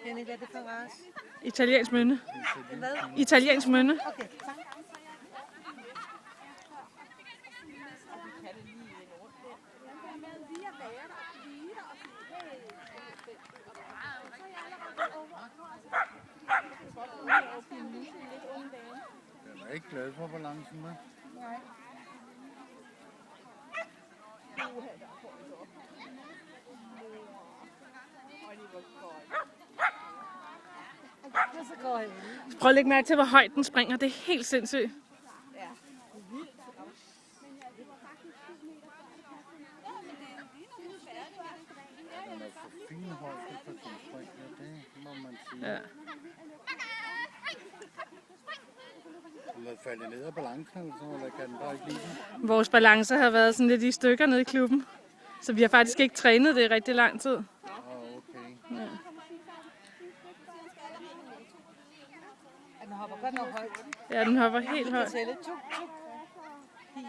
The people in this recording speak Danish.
Henning, hvad er det for race? Italiensk mønne. Hvad? Italiensk mønne. Okay, tak. Jeg er ikke glad for balancen med. Nej. Så går jeg. Prøv at lægge mærke til, hvor højt den springer. Det er helt sindssygt. Den er for fin højde for sin spring, ja, det må man sige. Ja. Den er faldet ned af balancen, eller kan den bare ikke lide den? Vores balance har været sådan lidt i stykker nede i klubben. Så vi har faktisk ikke trænet det i rigtig lang tid. Okay. Ja. Den hopper godt nok højt. Ja, den hopper helt højt. Tælle. Tuk, tuk. 4.